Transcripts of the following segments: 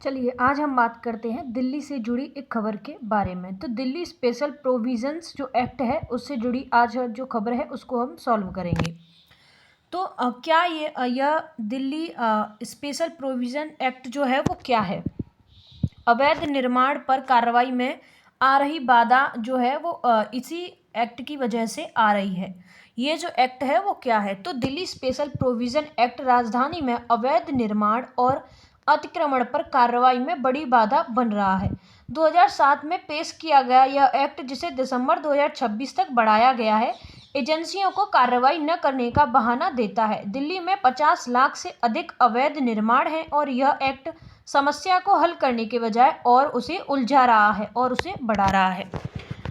चलिए आज हम बात करते हैं दिल्ली से जुड़ी एक खबर के बारे में। तो दिल्ली स्पेशल प्रोविजंस जो एक्ट है उससे जुड़ी आज जो खबर है उसको हम सॉल्व करेंगे। तो क्या यह दिल्ली स्पेशल प्रोविजन एक्ट जो है वो क्या है? अवैध निर्माण पर कार्रवाई में आ रही बाधा जो है वो इसी एक्ट की वजह से आ रही है। ये जो एक्ट है वो क्या है? तो दिल्ली स्पेशल प्रोविजन एक्ट राजधानी में अवैध निर्माण और अतिक्रमण पर कार्रवाई में बड़ी बाधा बन रहा है। 2007 में पेश किया गया यह एक्ट, जिसे दिसंबर 2026 तक बढ़ाया गया है, एजेंसियों को कार्रवाई न करने का बहाना देता है। दिल्ली में 50 लाख से अधिक अवैध निर्माण हैं और यह एक्ट समस्या को हल करने के बजाय और उसे उलझा रहा है और उसे बढ़ा रहा है।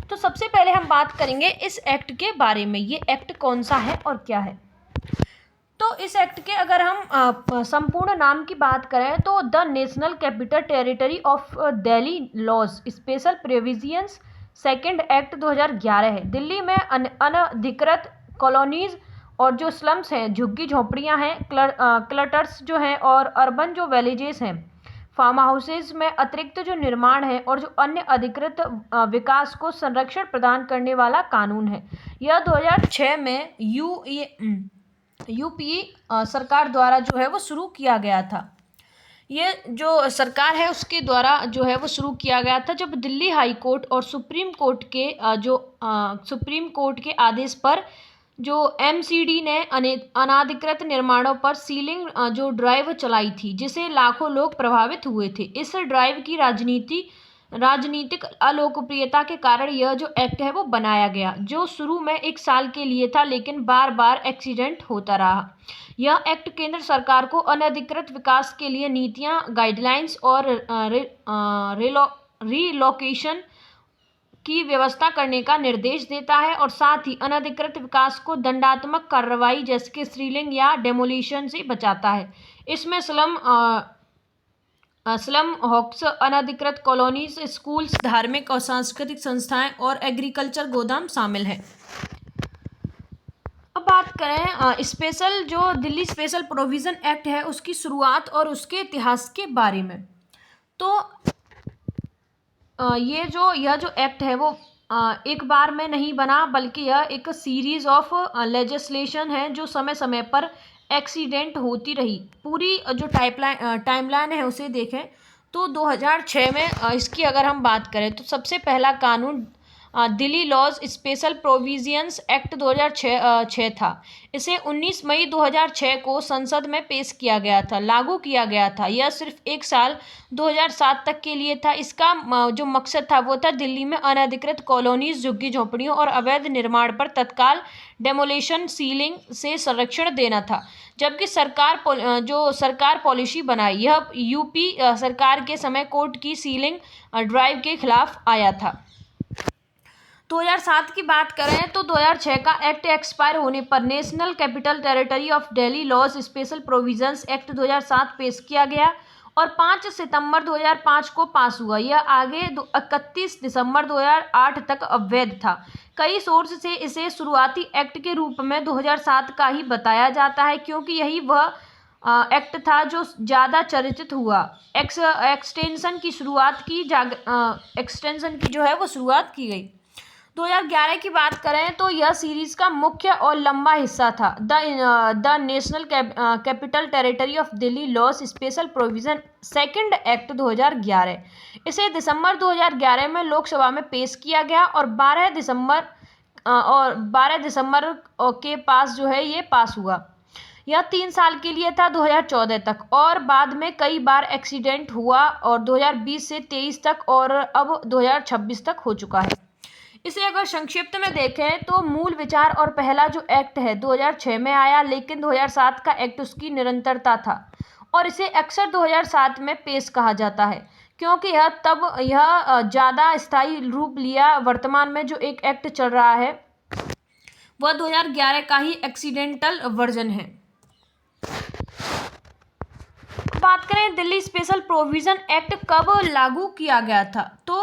तो सबसे पहले हम बात करेंगे इस एक्ट के बारे में। ये एक्ट कौन सा है और क्या है? तो इस एक्ट के अगर हम संपूर्ण नाम की बात करें तो the national capital territory of Delhi laws special provisions second act 2011 है। दिल्ली में अनधिकृत कॉलोनीज और जो स्लम्स हैं, झुग्गी झोंपड़ियां हैं, क्लटर्स जो हैं और अर्बन जो विलेजेस हैं, फार्म हाउसेज में अतिरिक्त जो निर्माण है और जो अन्य अधिकृत विकास को संरक्षण प्रदान करने वाला कानून है। यह 2006 में यूपी सरकार द्वारा जो है वो शुरू किया गया था। ये जो सरकार है उसके द्वारा जो है वो शुरू किया गया था जब दिल्ली हाई कोर्ट और सुप्रीम कोर्ट के सुप्रीम कोर्ट के आदेश पर जो एमसीडी ने अनाधिकृत निर्माणों पर सीलिंग जो ड्राइव चलाई थी, जिसे लाखों लोग प्रभावित हुए थे। इस ड्राइव की राजनीतिक अलोकप्रियता के कारण यह जो एक्ट है वो बनाया गया, जो शुरू में 1 साल के लिए था लेकिन बार बार एक्सीडेंट होता रहा। यह एक्ट केंद्र सरकार को अनधिकृत विकास के लिए नीतियां, गाइडलाइंस और रीलोकेशन की व्यवस्था करने का निर्देश देता है और साथ ही अनधिकृत विकास को दंडात्मक कार्रवाई जैसे कि सीलिंग या डेमोलिशन से बचाता है। इसमें स्लम हॉक्स, अनधिकृत कॉलोनीज, स्कूल्स, धार्मिक और सांस्कृतिक संस्थाएं और एग्रीकल्चर गोदाम शामिल हैं। अब बात करें स्पेशल जो दिल्ली स्पेशल प्रोविजन एक्ट है उसकी शुरुआत और उसके इतिहास के बारे में। तो यह जो एक्ट है वो एक बार में नहीं बना, बल्कि यह एक सीरीज ऑफ लेजिस्लेशन है जो समय समय पर एक्सीडेंट होती रही। पूरी जो टाइमलाइन है उसे देखें तो 2006 में इसकी अगर हम बात करें तो सबसे पहला कानून Delhi laws special provisions act 2006 था। इसे 19 मई 2006 को संसद में पेश किया गया था, लागू किया गया था। यह सिर्फ 1 साल 2007 तक के लिए था। इसका जो मकसद था वो था दिल्ली में अनधिकृत कॉलोनीज, झुग्गी झोंपड़ियों और अवैध निर्माण पर तत्काल डेमोलिशन, सीलिंग से संरक्षण देना था। जबकि सरकार पॉलिसी बनाई, यह यूपी सरकार के समय कोर्ट की सीलिंग ड्राइव के खिलाफ आया था। 2007 की बात करें तो 2006 का एक्ट एक्सपायर होने पर national capital territory of Delhi laws special provisions act 2007 पेश किया गया और 5 सितंबर 2005 को पास हुआ। यह आगे 31 दिसंबर 2008 तक अवैध था। कई सोर्स से इसे शुरुआती एक्ट के रूप में 2007 का ही बताया जाता है, क्योंकि यही वह एक्ट था जो ज़्यादा चर्चित हुआ। एक्सटेंशन की जो है वो शुरुआत की गई। 2011 की बात करें तो यह सीरीज का मुख्य और लंबा हिस्सा था। The national capital territory of Delhi laws special provision second act 2011। इसे दिसंबर 2011 में लोकसभा में पेश किया गया और 12 दिसंबर के पास जो है ये पास हुआ। यह 3 साल के लिए था, 2014 तक, और बाद में कई बार एक्सीडेंट हुआ और 2020 से 23 तक और अब 2026 तक हो चुका है। इसे अगर संक्षिप्त में देखें तो मूल विचार और पहला जो एक्ट है 2006 में आया, लेकिन 2007 का एक्ट उसकी निरंतरता था और इसे अक्सर 2007 में पेश कहा जाता है, क्योंकि यह ज़्यादा स्थायी रूप लिया। वर्तमान में जो एक एक्ट चल रहा है वह 2011 का ही एक्सीडेंटल वर्जन है। बात करें दिल्ली स्पेशल प्रोविजन एक्ट कब लागू किया गया था, तो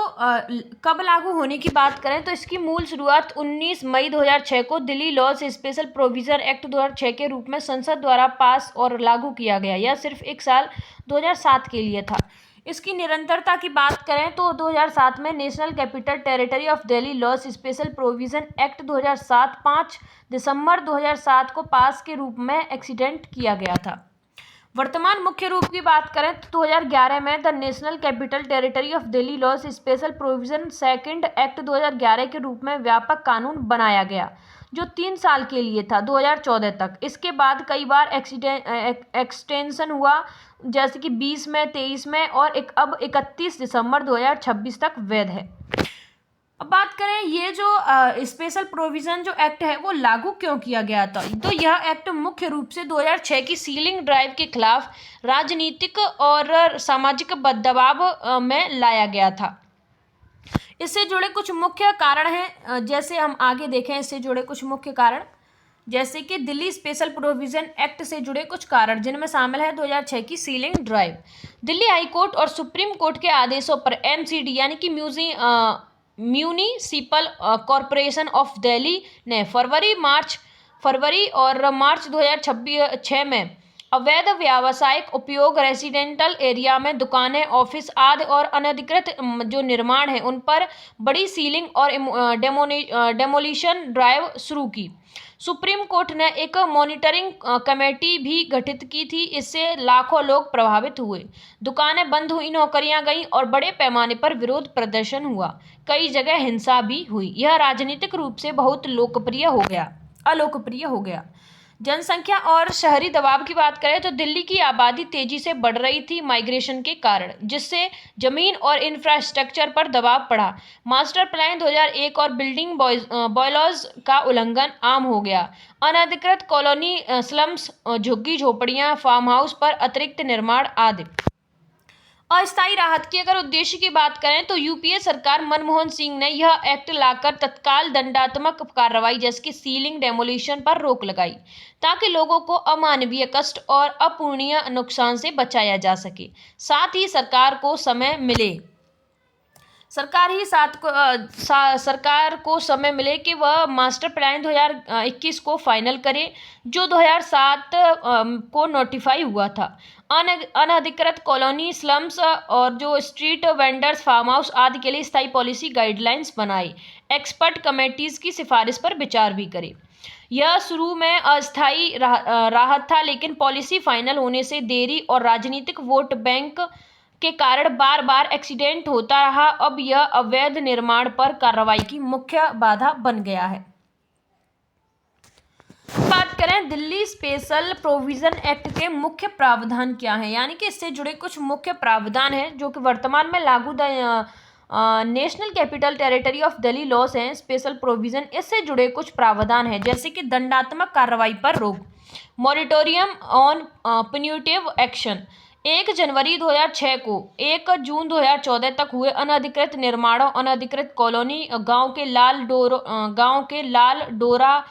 कब लागू होने की बात करें तो इसकी मूल शुरुआत 19 मई 2006 को Delhi laws special provision act 2006 के रूप में संसद द्वारा पास और लागू किया गया। यह सिर्फ 1 साल 2007 के लिए था। इसकी निरंतरता की बात करें तो 2007 में national capital territory of Delhi loss special provision act 2007 5 दिसंबर 2007 को पास के रूप में एक्सीडेंट किया गया था। वर्तमान मुख्य रूप की बात करें तो 2011 में the national capital territory of Delhi loss special provision second act 2011 के रूप में व्यापक कानून बनाया गया, जो 3 साल के लिए था, 2014 तक। इसके बाद कई बार एक्सटेंशन हुआ, जैसे कि 20 में, 23 में और अब 31 दिसंबर 2026 तक वैध है। अब बात करें ये जो स्पेशल प्रोविजन जो एक्ट है वो लागू क्यों किया गया था, तो यह एक्ट मुख्य रूप से 2006 की सीलिंग ड्राइव के खिलाफ राजनीतिक और सामाजिक दबाव में लाया गया था। इससे जुड़े कुछ मुख्य कारण हैं, जैसे हम आगे देखें इससे जुड़े कुछ मुख्य कारण, जैसे कि दिल्ली स्पेशल प्रोविजन एक्ट से जुड़े कुछ कारण, जिनमें शामिल है 2006 की ceiling drive. Delhi high court और सुप्रीम कोर्ट के आदेशों पर एमसीडी यानी कि म्यूनिसिपल कॉरपोरेशन ऑफ दिल्ली ने फरवरी और मार्च 2006 में अवैध व्यावसायिक उपयोग रेसिडेंटल एरिया में दुकानें, ऑफिस आदि और अनधिकृत जो निर्माण है उन पर बड़ी सीलिंग और डेमोलिशन ड्राइव शुरू की। सुप्रीम कोर्ट ने एक मॉनिटरिंग कमेटी भी गठित की थी। इससे लाखों लोग प्रभावित हुए, दुकानें बंद हुई, नौकरियां गईं और बड़े पैमाने पर विरोध प्रदर्शन हुआ। कई जगह हिंसा भी हुई। यह राजनीतिक रूप से बहुत अलोकप्रिय हो गया। जनसंख्या और शहरी दबाव की बात करें तो दिल्ली की आबादी तेजी से बढ़ रही थी माइग्रेशन के कारण, जिससे जमीन और इंफ्रास्ट्रक्चर पर दबाव पड़ा। मास्टर प्लान 2001 और बिल्डिंग बॉयलॉज का उल्लंघन आम हो गया। अनधिकृत कॉलोनी, स्लम्स, झुग्गी झोपड़ियां, फार्म हाउस पर अतिरिक्त निर्माण आदि। अस्थायी राहत की अगर उद्देश्य की बात करें तो यूपीए सरकार मनमोहन सिंह ने यह एक्ट लाकर तत्काल दंडात्मक कार्रवाई जैसे कि सीलिंग, डेमोलिशन पर रोक लगाई, ताकि लोगों को अमानवीय कष्ट और अपूरणीय नुकसान से बचाया जा सके। साथ ही सरकार को समय मिले कि वह मास्टर प्लान 2021 को फाइनल करे, जो 2007 को नोटिफाई हुआ था। अनधिकृत कॉलोनी, स्लम्स और जो स्ट्रीट वेंडर्स, फार्म हाउस आदि के लिए स्थायी पॉलिसी गाइडलाइंस बनाई। एक्सपर्ट कमेटीज की सिफारिश पर विचार भी करे। यह शुरू में अस्थायी राहत था, लेकिन पॉलिसी फाइनल होने से देरी और राजनीतिक वोट बैंक के कारण बार बार एक्सीडेंट होता रहा। अब यह अवैध निर्माण पर कार्रवाई की मुख्य बाधा बन गया है। बात करें दिल्ली स्पेशल प्रोविजन एक्ट के मुख्य प्रावधान क्या हैं, यानी कि इससे जुड़े कुछ मुख्य प्रावधान हैं जो कि वर्तमान में लागू national capital territory of Delhi loss हैं। स्पेशल प्रोविजन, इससे जुड़े कुछ प्रावधान हैं जैसे कि दंडात्मक कार्रवाई पर रोक, मॉरिटोरियम ऑन प्यूनिटिव एक्शन। 1 जनवरी 2006 को 1 जून 2014 तक हुए अनधिकृत निर्माणों, अनधिकृत कॉलोनी, गांव के लाल डोरा,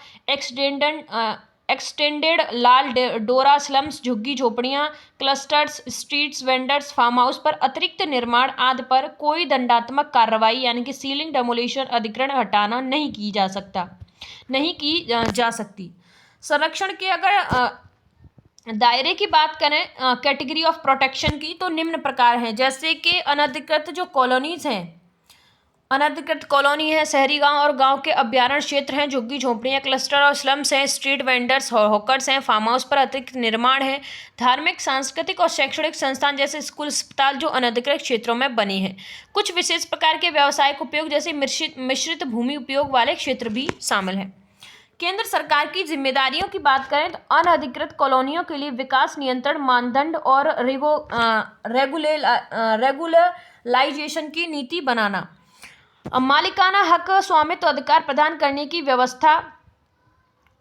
एक्सटेंडेड लाल डोरा, स्लम्स, झुग्गी झोपड़ियां, clusters, streets vendors, farm house पर अतिरिक्त निर्माण आदि पर कोई दंडात्मक कार्रवाई यानी कि सीलिंग, डेमोलिशन, अधिग्रहण हटाना नहीं की जा सकती। संरक्षण के अगर दायरे की बात करें, कैटेगरी ऑफ प्रोटेक्शन की, तो निम्न प्रकार हैं, जैसे कि अनधिकृत जो कॉलोनीज हैं, अनधिकृत कॉलोनी है, शहरी गांव और गांव के अभ्यारण्य क्षेत्र हैं, झुग्गी झोंपड़ियां, क्लस्टर और स्लम्स हैं, स्ट्रीट वेंडर्स, हॉकर्स हैं, फार्म हाउस पर अतिरिक्त निर्माण है, धार्मिक, सांस्कृतिक और शैक्षणिक संस्थान जैसे स्कूल, अस्पताल जो अनधिकृत क्षेत्रों में बने हैं। कुछ विशेष प्रकार के व्यावसायिक उपयोग जैसे मिश्रित भूमि उपयोग वाले क्षेत्र भी शामिल हैं। केंद्र सरकार की जिम्मेदारियों की बात करें तो अनधिकृत कॉलोनियों के लिए विकास नियंत्रण मानदंड और रेगुलराइजेशन की नीति बनाना, मालिकाना हक स्वामित्व अधिकार प्रदान करने की व्यवस्था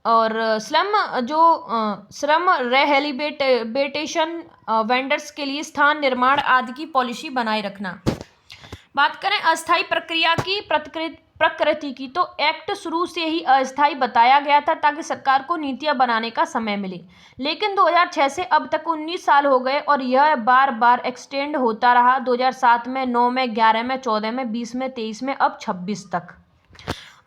और श्रम रेहेबिलिटेशन, वेंडर्स के लिए स्थान निर्माण आदि की पॉलिसी बनाए रखना। बात करें अस्थायी प्रक्रिया की प्रकृति की, तो एक्ट शुरू से ही अस्थायी बताया गया था ताकि सरकार को नीतियां बनाने का समय मिले, लेकिन 2006 से अब तक 19 साल हो गए और यह बार बार एक्सटेंड होता रहा। 2007 में, 9 में, 11 में, 14 में, 20 में, 23 में, अब 26 तक।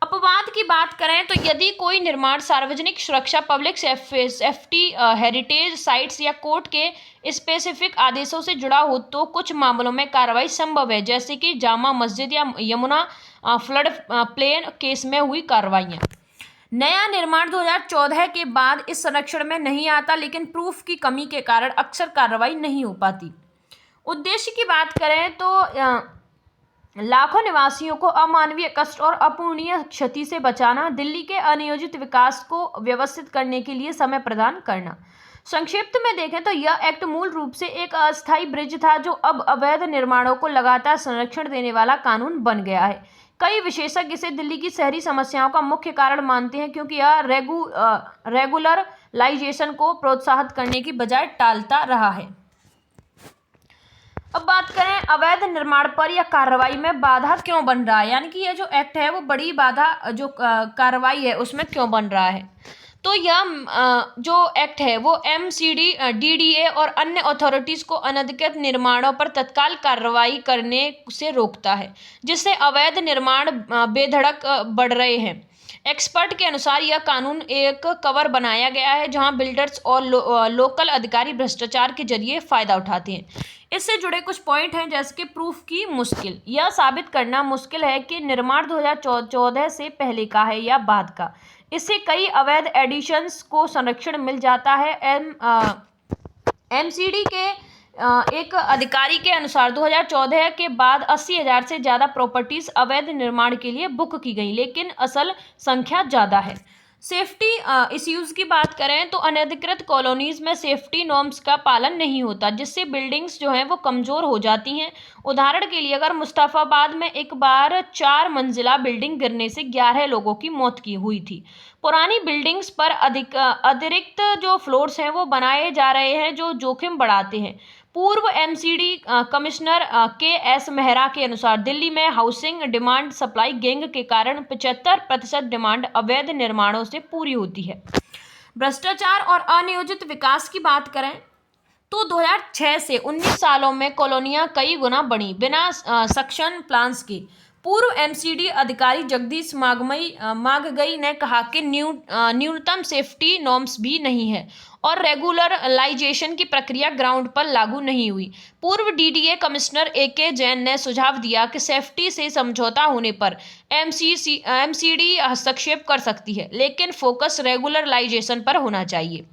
अपवाद की बात करें तो यदि कोई निर्माण सार्वजनिक सुरक्षा, पब्लिक सेफ्टी, हेरिटेज साइट्स या कोर्ट के स्पेसिफिक आदेशों से जुड़ा हो तो कुछ मामलों में कार्रवाई संभव है, जैसे कि जामा मस्जिद या यमुना फ्लड प्लेन केस में हुई कार्रवाइयाँ। नया निर्माण 2014 के बाद इस संरक्षण में नहीं आता, लेकिन प्रूफ की कमी के कारण अक्सर कार्रवाई नहीं हो पाती। उद्देश्य की बात करें तो लाखों निवासियों को अमानवीय कष्ट और अपूरणीय क्षति से बचाना, दिल्ली के अनियोजित विकास को व्यवस्थित करने के लिए समय प्रदान करना। संक्षिप्त में देखें तो यह एक्ट मूल रूप से एक अस्थायी ब्रिज था जो अब अवैध निर्माणों को लगातार संरक्षण देने वाला कानून बन गया है। कई विशेषज्ञ इसे दिल्ली की शहरी समस्याओं का मुख्य कारण मानते हैं, क्योंकि यह रेगुलराइजेशन को प्रोत्साहित करने की बजाय टालता रहा है। अब बात करें अवैध निर्माण पर या कार्रवाई में बाधा क्यों बन रहा है, यानी कि यह जो एक्ट है वो बड़ी बाधा जो कार्रवाई है उसमें क्यों बन रहा है। तो यह जो एक्ट है वो एमसीडी, डीडीए और अन्य अथॉरिटीज को अनधिकृत निर्माणों पर तत्काल कार्रवाई करने से रोकता है, जिससे अवैध निर्माण बेधड़क बढ़ रहे हैं। एक्सपर्ट के अनुसार यह कानून एक कवर बनाया गया है जहां बिल्डर्स और लोकल अधिकारी भ्रष्टाचार के जरिए फायदा उठाते हैं। इससे जुड़े कुछ पॉइंट हैं, जैसे कि प्रूफ की मुश्किल। यह साबित करना मुश्किल है कि निर्माण 2014 से पहले का है या बाद का। इससे कई अवैध एडिशंस को संरक्षण मिल जाता है। एमसीडी के एक अधिकारी के अनुसार 2014 के बाद 80,000 से ज़्यादा प्रॉपर्टीज अवैध निर्माण के लिए बुक की गई, लेकिन असल संख्या ज़्यादा है। सेफ्टी इश्यूज़ की बात करें तो अनधिकृत कॉलोनीज़ में सेफ्टी नॉर्म्स का पालन नहीं होता, जिससे बिल्डिंग्स जो हैं वो कमज़ोर हो जाती हैं। उदाहरण के लिए अगर मुस्तफ़ाबाद में एक बार 4 मंजिला बिल्डिंग गिरने से 11 लोगों की मौत की हुई थी। पुरानी बिल्डिंग्स पर अतिरिक्त जो फ्लोर्स हैं वो बनाए जा रहे हैं जो जोखिम बढ़ाते हैं। पूर्व एमसीडी कमिश्नर के.एस. मेहरा के अनुसार दिल्ली में हाउसिंग डिमांड सप्लाई गैंग के कारण 75% डिमांड अवैध निर्माणों से पूरी होती है। भ्रष्टाचार और अनियोजित विकास की बात करें तो 2006 से 19 सालों में कॉलोनियां कई गुना बढ़ी बिना सक्शन प्लान्स के। पूर्व एमसीडी अधिकारी जगदीश मागगई ने कहा कि न्यूनतम सेफ्टी नॉर्म्स भी नहीं है और रेगुलराइजेशन की प्रक्रिया ग्राउंड पर लागू नहीं हुई। पूर्व डीडीए कमिश्नर ए.के. जैन ने सुझाव दिया कि सेफ्टी से समझौता होने पर एमसीडी हस्तक्षेप कर सकती है, लेकिन फोकस रेगुलराइजेशन पर होना चाहिए।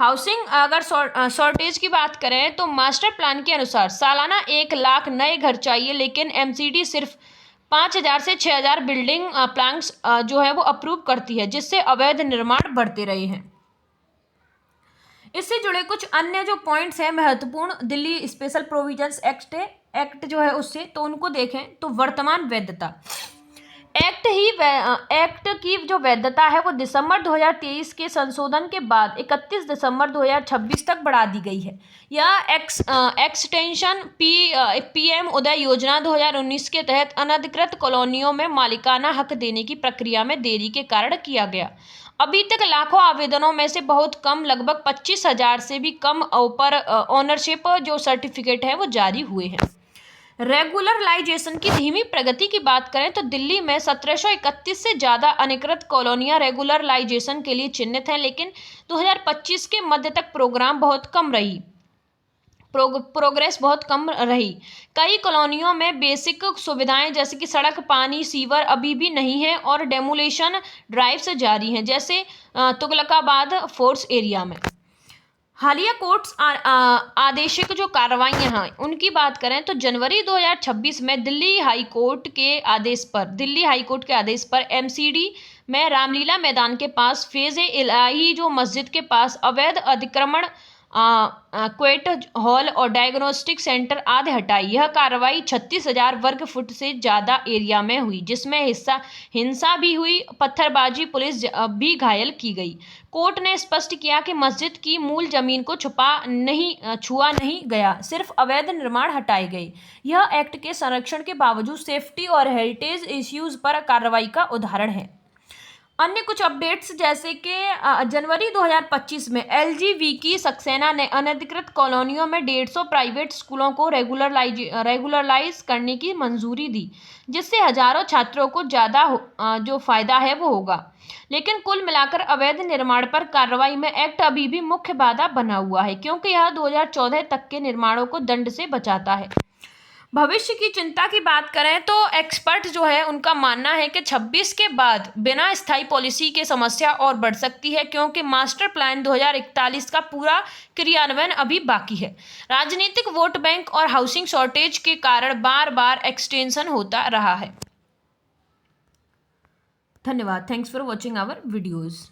हाउसिंग अगर शॉर्टेज की बात करें तो मास्टर प्लान के अनुसार सालाना 1 लाख नए घर चाहिए, लेकिन एमसीडी सिर्फ 5,000 से 6,000 बिल्डिंग प्लान्स जो है वो अप्रूव करती है, जिससे अवैध निर्माण बढ़ते रहे हैं। इससे जुड़े कुछ अन्य जो पॉइंट्स हैं महत्वपूर्ण दिल्ली स्पेशल प्रोविजंस एक्ट जो है उससे, तो उनको देखें तो वर्तमान वैधता एक्ट की जो वैधता है वो दिसंबर 2023 के संशोधन के बाद 31 दिसंबर 2026 तक बढ़ा दी गई है। यह एक्सटेंशन पीएम उदय योजना 2019 के तहत अनधिकृत कॉलोनियों में मालिकाना हक देने की प्रक्रिया में देरी के कारण किया गया। अभी तक लाखों आवेदनों में से बहुत कम, लगभग 25,000 से भी कम पर ओनरशिप जो सर्टिफिकेट है वो जारी हुए हैं। रेगुलराइजेशन की धीमी प्रगति की बात करें तो दिल्ली में 1731 से ज़्यादा अनधिकृत कॉलोनियां रेगुलराइजेशन के लिए चिन्हित हैं, लेकिन 2025 के मध्य तक प्रोग्रेस बहुत कम रही। कई कॉलोनियों में बेसिक सुविधाएं जैसे कि सड़क, पानी, सीवर अभी भी नहीं है और डेमोलिशन ड्राइव्स जारी हैं, जैसे तुगलकाबाद फोर्स एरिया में। हालिया कोर्ट्स आदेशिक जो कार्रवाइयाँ हैं उनकी बात करें तो जनवरी 2026 में दिल्ली हाई कोर्ट के आदेश पर एमसीडी में रामलीला मैदान के पास फेज़-ए इलाही जो मस्जिद के पास अवैध अतिक्रमण, क्वेट हॉल और डायग्नोस्टिक सेंटर आदि हटाई। यह कार्रवाई 36,000 वर्ग फुट से ज़्यादा एरिया में हुई, जिसमें हिंसा भी हुई, पत्थरबाजी, पुलिस भी घायल की गई। कोर्ट ने स्पष्ट किया कि मस्जिद की मूल जमीन को छुआ नहीं गया, सिर्फ अवैध निर्माण हटाए गए। यह एक्ट के संरक्षण के बावजूद सेफ्टी और हेरिटेज इश्यूज पर कार्रवाई का उदाहरण है। अन्य कुछ अपडेट्स जैसे कि जनवरी 2025 में एलजीवी की सक्सेना ने अनधिकृत कॉलोनियों में 150 प्राइवेट स्कूलों को रेगुलराइज करने की मंजूरी दी, जिससे हजारों छात्रों को ज़्यादा जो फायदा है वो होगा। लेकिन कुल मिलाकर अवैध निर्माण पर कार्रवाई में एक्ट अभी भी मुख्य बाधा बना हुआ है, क्योंकि यह 2014 तक के निर्माणों को दंड से बचाता है। भविष्य की चिंता की बात करें तो एक्सपर्ट जो है उनका मानना है कि 26 के बाद बिना स्थायी पॉलिसी की समस्या और बढ़ सकती है, क्योंकि मास्टर प्लान 2041 का पूरा क्रियान्वयन अभी बाकी है। राजनीतिक वोट बैंक और हाउसिंग शॉर्टेज के कारण बार बार एक्सटेंशन होता रहा है। धन्यवाद। Thanks for watching our videos.